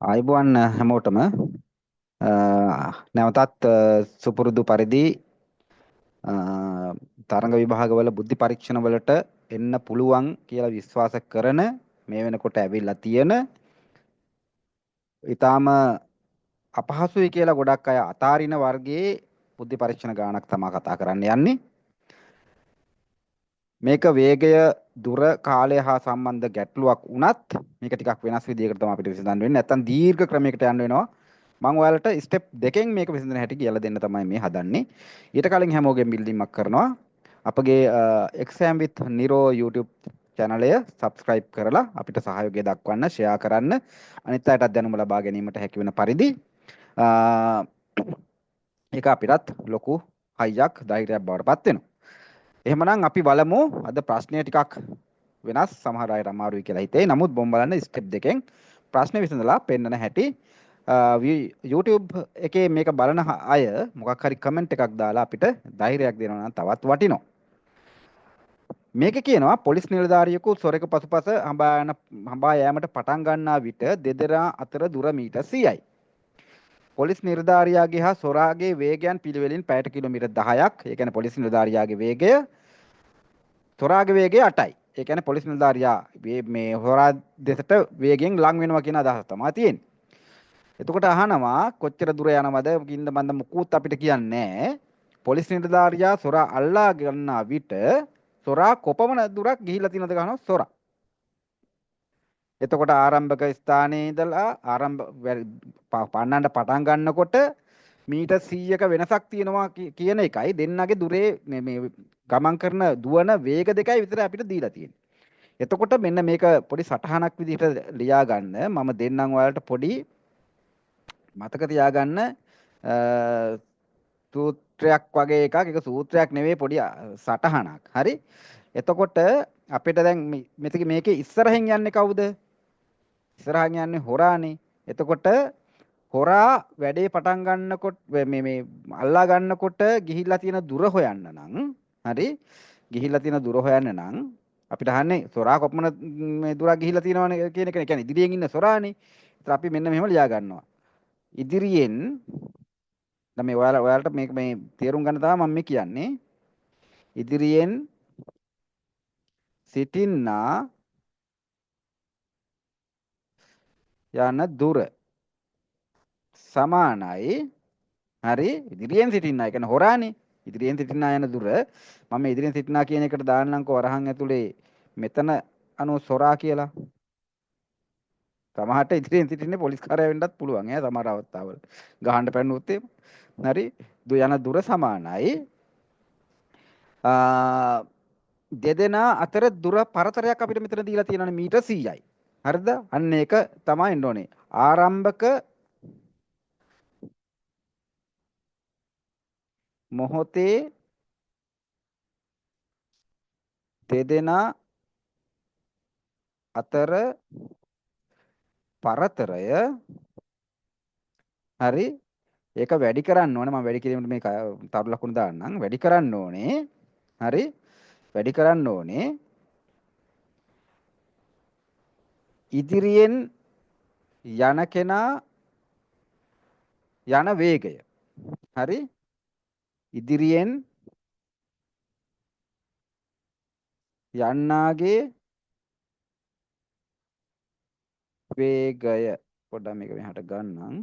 ආයුබෝවන් හැමෝටම නැවතත් සුපුරුදු පරිදි අ, තරඟ විභාගවල බුද්ධි පරීක්ෂණ වලට එන්න පුළුවන් කියලා විශ්වාස කරන මේ වෙනකොට ඇවිල්ලා තියෙන ඊටාම අපහසුයි කියලා ගොඩක් අය අතාරින වර්ගයේ බුද්ධි පරීක්ෂණ ගානක් තමයි කතා කරන්න යන්නේ. මේක වේගය දුර කාලය හා සම්බන්ධ ගැටලුවක් වුණත් මේක ටිකක් වෙනස් විදිහකට තමයි අපිට විසඳන්න වෙන්නේ. නැත්තම් දීර්ඝ ක්‍රමයකට යන්න වෙනවා. මම ඔයාලට ස්ටෙප් දෙකෙන් මේක විසඳන හැටි කියලා දෙන්න තමයි මේ හදන්නේ. ඊට කලින් හැමෝගෙම බිල්ඩින්ග්ක් කරනවා. අපගේ එක්සෑම් විත් නිරෝ YouTube channel එක subscribe කරලා අපිට සහයෝගය දක්වන්න, share කරන්න, අනිත් අයටත් දැනුම ලබා ගැනීමට හැකි වෙන පරිදි ඒක අපිටත් ලොකු හයියක් ධෛර්යයක් බවට පත් වෙනවා. එහෙමනම් අපි බලමු අද ප්‍රශ්නය ටිකක් වෙනස් සමහර අයට අමාරුයි කියලා හිතේ. නමුත් බොම් බලන්න ස්ටෙප් දෙකෙන් ප්‍රශ්න විසඳලා පෙන්නන හැටි YouTube එකේ මේක බලන අය මොකක් හරි කමෙන්ට් එකක් දාලා අපිට ධෛර්යයක් දෙනවා නම් තවත් වටිනවා. මේක කියනවා පොලිස් නිලධාරියෙකු සොරෙකු පසුපස හඹා යෑමට පටන් ගන්නා විට දෙදෙනා අතර දුර මීටර් 100යි. පොලිස් නිලධාරියාගේ හා සොරාගේ වේගයන් පිළිවෙලින් පැයට කිලෝමීටර් 10ක්. ඒ කියන්නේ පොලිස් නිලධාරියාගේ වේගය සොරාගේ වේගය 8යි. ඒ කියන්නේ පොලිස් නිලධාරියා මේ හොරා දෙසට වේගයෙන් ලං වෙනවා කියන අදහස තමයි තියෙන්නේ. එතකොට අහනවා කොච්චර දුර යනවද කින්ද මන්ද මුකුත් අපිට කියන්නේ නැහැ. පොලිස් නිලධාරියා සොරා අල්ලා ගන්නා විට සොරා කොපමණ දුරක් ගිහිල්ලා තියෙනවද ගහනවා සොරා. එතකොට ආරම්භක ස්ථානයේ ඉඳලා පන්නන්න පටන් ගන්නකොට මීටර් 100ක වෙනසක් තියෙනවා කියන එකයි දෙන්නගේ දුරේ මේ ගමන් කරන දුවන වේග දෙකයි විතර අපිට දීලා තියෙන්නේ. එතකොට මෙන්න මේක පොඩි සටහනක් විදිහට ලියා ගන්න මම දෙන්නම් ඔයාලට පොඩි මතක තියාගන්න සූත්‍රයක් වගේ එකක්. ඒක සූත්‍රයක් නෙවෙයි පොඩි සටහනක්. හරි. එතකොට අපිට දැන් මේකේ ඉස්සරහින් යන්නේ කවුද? ඉස්සරහින් යන්නේ හොරානේ. එතකොට හොරා වැඩේ පටන් ගන්නකොට මේ අල්ලා ගන්නකොට ගිහිල්ලා තියෙන දුර හොයන්න නම් හරි ගිහිල්ලා තියෙන දුර හොයන්න නම් අපිට අහන්නේ සොරා කොපමණ මේ දුරක් ගිහිල්ලා තියෙනවනේ කියන එක. ඒ කියන්නේ ඉදිරියෙන් ඉන්න සොරානේ. ඒත් අපි මෙන්න මෙහෙම ලියා ගන්නවා. ඉදිරියෙන් දැන් මේ ඔයාලට මේක මේ තේරුම් ගන්න තමයි මම මේ කියන්නේ. ඉදිරියෙන් සිටින්නා යන දුර සමානයි. හරි ඉදිරියෙන් සිටින්නා ඒ කියන්නේ හොරානේ. ඉදිරියෙන් සිටින්නා යන දුර මම ඉදිරියෙන් සිටින්නා කියන එකට දාන්නම්කෝ වරහන් ඇතුලේ මෙතන අනු සොරා කියලා. සමහරට ඉදිරියෙන් සිටින්නේ පොලිස් කාර්යය වෙන්නත් පුළුවන් ඈ සමහර අවස්ථාවල. ගහන්න පැනනොත් එහෙම. හරි යන දුර සමානයි. දෙදෙනා අතර දුර පරතරයක් අපිට මෙතන දීලා තියෙනවානේ මීටර් 100යි. හරිද? අන්න ඒක තමයි එන්න ඕනේ. ආරම්භක මොහොතේ දෙදෙනා අතර පරතරය හරි ඒක වැඩි කරන්න ඕනේ. මම වැඩි කිරීමට මේ තරු ලකුණු දාන්නම්. වැඩි කරන්න ඕනේ. හරි වැඩි කරන්න ඕනේ. ඉදිරියෙන් යන කෙනා යන වේගය. හරි ඉදිරියෙන් යන්නාගේ වේගය පොඩ්ඩක් මේක මෙහාට ගන්නම්.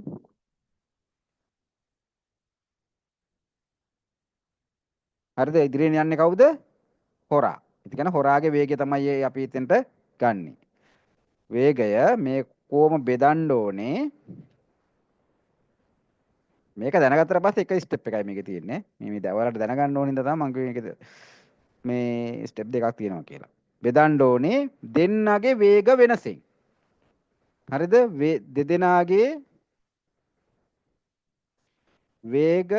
හරිද? ඉදිරියෙන් යන්නේ කවුද? හොරා. ඒ කියන්නේ හොරාගේ වේගය තමයි අපි එතෙන්ට ගන්නෙ. වේගය මේ කොහොම බෙදන්න ඕනේ? මේක දැනගත්තට පස්සේ එක ස්ටෙප් එකයි මේකේ තියෙන්නේ. මේ ඔයාලට දැනගන්න ඕන හින්දා තමයි මම මේ ස්ටෙප් දෙකක් තියෙනවා කියලා. බෙදන්න ඕනේ දෙන්නගේ වේග වෙනසෙන්. හරිද? දෙදෙනාගේ වේග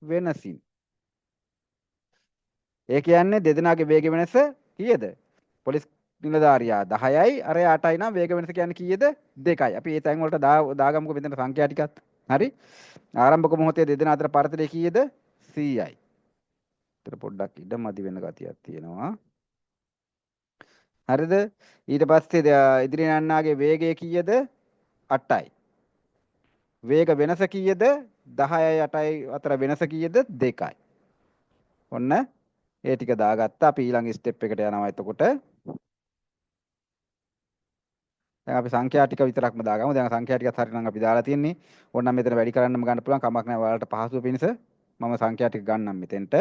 වෙනසින්. ඒ කියන්නේ දෙදෙනාගේ වේග වෙනස කීයද? පොලිස් නිලධාරියා 10යි අරයා 8යි නම් වේග වෙනස කියන්නේ කීයද? 2යි. අපි මේ තැන් වලට දාගමුකෝ මෙතන සංඛ්‍යා ටිකත්. හරි? ආරම්භක මොහොතේ දෙදෙනා අතර පරතරය කීයද? 100යි. ඒතර පොඩ්ඩක් ඉඩ මදි වෙන ගතියක් තියෙනවා. හරිද? ඊට පස්සේ ඉදිරියෙන් යන්නාගේ වේගය කීයද? 8යි. වේග වෙනස කීයද? 10යි 8යි අතර වෙනස කීයද? 2යි. ඔන්න ඒ ටික දාගත්තා. අපි ඊළඟ ස්ටෙප් එකට යනවා. එතකොට දැන් අපි සංඛ්‍යා ටික විතරක්ම දාගමු. දැන් සංඛ්‍යා ටිකත් හරිනම් අපි දාලා තියෙන්නේ. ඕනනම් මෙතන වැඩි කරන්නම ගන්න පුළුවන්. කමක් නැහැ. ඔයාලට පහසුව පිණිස මම සංඛ්‍යා ටික ගන්නම් මෙතෙන්ට.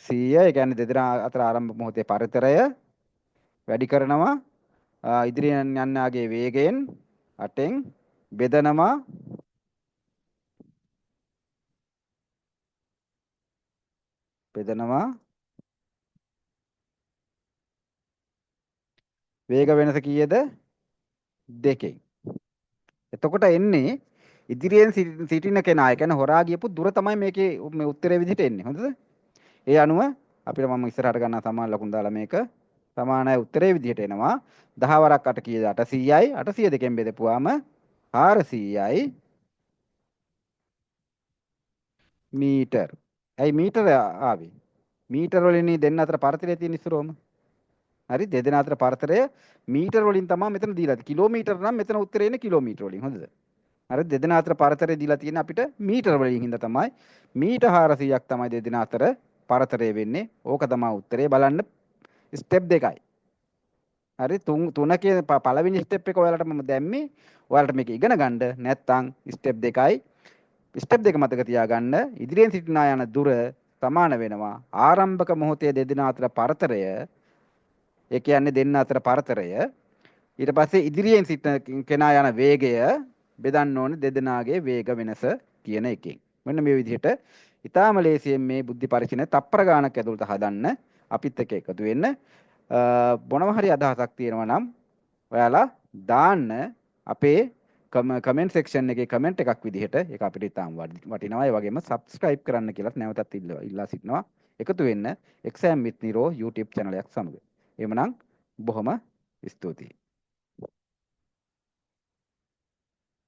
100 ඒ කියන්නේ දෙදෙනා අතර ආරම්භ මොහොතේ පරතරය වැඩි කරනවා. ඉදිරියෙන් යන්නාගේ වේගයෙන් 8න් බෙදනවා. වේග වෙනස කීයද? 2කින්. එතකොට එන්නේ ඉදිරියෙන් සිටින කෙනා, ඒ කියන්නේ හොරා ගියපු දුර තමයි මේකේ මේ උත්තරේ විදිහට එන්නේ. හොඳද? ඒ අනුව අපිට මම ඉස්සරහට ගන්නවා සමාන ලකුණු දාලා මේක සමානයි උත්තරේ විදිහට එනවා. 10 වරක් 8 කීයද? 800යි. 800 දෙකෙන් බෙදපුවාම 400යි මීටර්. ඇයි මීටර ආවේ? මීටර වලින් දෙන්න අතර පරතරය තියෙන ඉස්සරෝම. හරි දෙදෙනා අතර පරතරය මීටර වලින් තමයි මෙතන දීලා තියෙන්නේ. කිලෝමීටර නම් මෙතන උත්තරේ එන්නේ කිලෝමීටර වලින්. හොඳද? හරි දෙදෙනා අතර පරතරය දීලා තියෙන්නේ අපිට මීටර වලින් හින්දා තමයි මීටර් 400ක් තමයි දෙදෙනා අතර පරතරය වෙන්නේ. ඕක තමයි උත්තරේ. බලන්න ස්ටෙප් දෙකයි. හරි තුනකේ පළවෙනි ස්ටෙප් එක ඔයාලට මම දැම්මේ. ඔයාලට මේක ඉගෙන ගන්න නැත්නම් ස්ටෙප් දෙකයි. ස්ටෙප් දෙක මතක තියාගන්න. ඉදිරියෙන් සිටින යන දුර සමාන වෙනවා ආරම්භක මොහොතේ දෙදෙනා අතර පරතරය. ඒ කියන්නේ දෙන්න අතර පරතරය. ඊට පස්සේ ඉදිරියෙන් සිටින කෙනා යන වේගය බෙදන්න ඕනේ දෙදෙනාගේ වේග වෙනස කියන එකෙන්. මෙන්න මේ විදිහට ඊටාම ලේසියෙන් මේ බුද්ධි පරීක්ෂණ තප්පර ගානක් ඇතුළත හදන්න අපිත් එක්ක එකතු වෙන්න. මොනවා හරි අදහසක් තියෙනවා නම් ඔයාලා දාන්න අපේ කමෙන්ට් සෙක්ෂන් එකේ කමෙන්ට් එකක් විදිහට. ඒක අපිට ඉතාම වටිනවා. ඒ වගේම subscribe කරන්න කියලාත් නැවතත් ඉල්ලා සිටිනවා. එකතු වෙන්න exam with Niro YouTube channel එකක් සමග. එhmenan බොහොම ස්තුතියි.